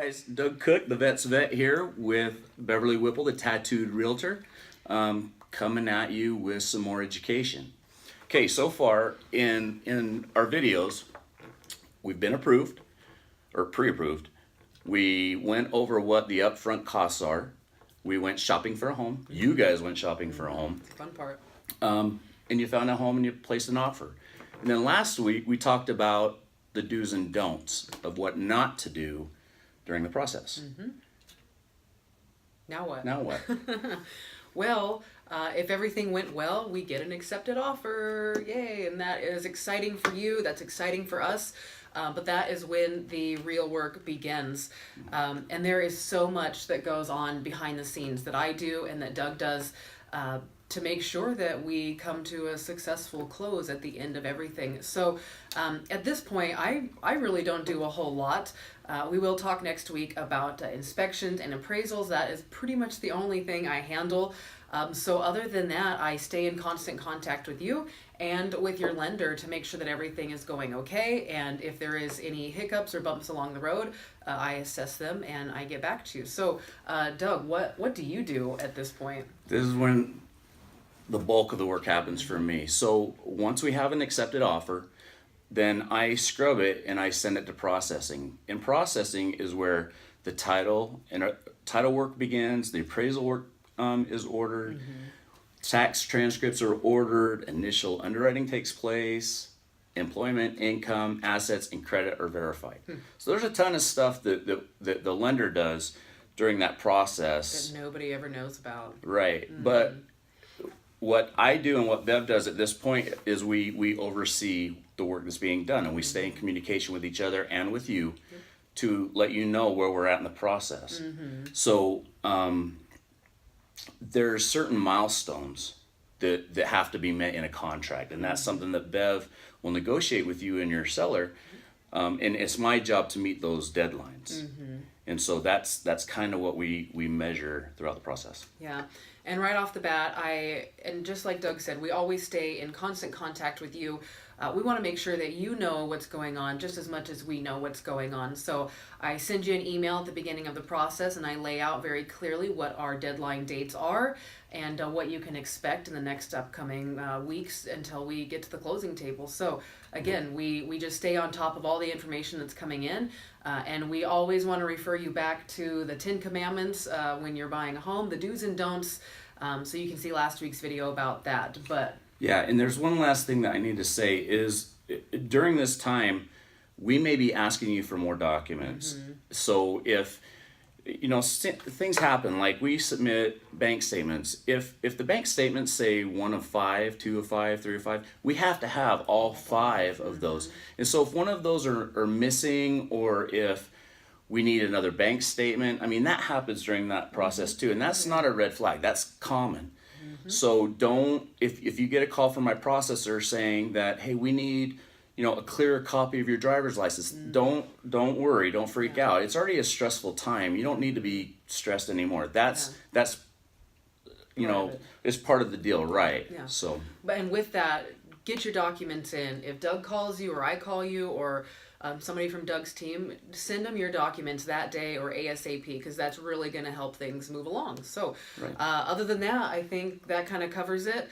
guys, Doug Cook, the Vet's Vet here with Beverly Whipple, the Tattooed Realtor, coming at you with some more education. Okay, so far in our videos, we've been approved or pre-approved. We went over what the upfront costs are. We went shopping for a home. You guys went shopping for a home. Fun part. And you found a home and you placed an offer. And then last week we talked about the do's and don'ts of what not to do during the process. Now what? Now what? Well, if everything went well, we get an accepted offer. Yay. And that is exciting for you. That's exciting for us. But that is when the real work begins. And there is so much that goes on behind the scenes that I do and that Doug does to make sure that we come to a successful close at the end of everything. So at this point, I really don't do a whole lot. We will talk next week about inspections and appraisals. That is pretty much the only thing I handle. So other than that, I stay in constant contact with you and with your lender to make sure that everything is going okay. And if there is any hiccups or bumps along the road, I assess them and I get back to you. So Doug, what do you do at this point? This is when the bulk of the work happens for me. So once we have an accepted offer, then I scrub it and I send it to processing. And processing is where the title work begins, the appraisal work is ordered, tax transcripts are ordered, initial underwriting takes place, employment, income, assets, and credit are verified. So there's a ton of stuff that the lender does during that process. That nobody ever knows about. Right. But what I do and what Bev does at this point is we oversee the work that's being done, and we stay in communication with each other and with you to let you know where we're at in the process. So there's certain milestones that have to be met in a contract, and that's something that Bev will negotiate with you and your seller, and it's my job to meet those deadlines. And so that's kind of what we measure throughout the process. Yeah. And right off the bat, and just like Doug said, we always stay in constant contact with you. We want to make sure that you know what's going on just as much as we know what's going on. So I send you an email at the beginning of the process and I lay out very clearly what our deadline dates are and what you can expect in the next upcoming weeks until we get to the closing table. So again, we just stay on top of all the information that's coming in. And we always want to refer you back to the 10 Commandments when you're buying a home, the do's and don'ts. So you can see last week's video about that. But yeah, and there's one last thing that I need to say is during this time, we may be asking you for more documents. So if, things happen, like we submit bank statements. If the bank statements say 1 of 5, 2 of 5, 3 of 5, we have to have all 5 of those. And so if one of those are missing, or if we need another bank statement, that happens during that process too. And that's not a red flag, that's common. So if you get a call from my processor saying that, hey, we need, a clearer copy of your driver's license, don't worry, don't freak out. It's already a stressful time. You don't need to be stressed anymore. That's it's part of the deal, right? Yeah. So, and with that, get your documents in. If Doug calls you or I call you or somebody from Doug's team, send them your documents that day or ASAP, because that's really going to help things move along. So right. Other than that, I think that kind of covers it.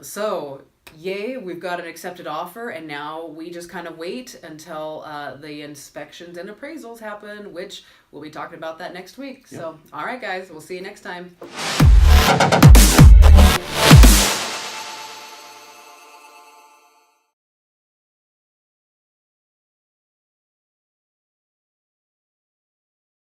So yay, we've got an accepted offer, and now we just kind of wait until the inspections and appraisals happen, which we'll be talking about that next week. Yep. So all right, guys, we'll see you next time.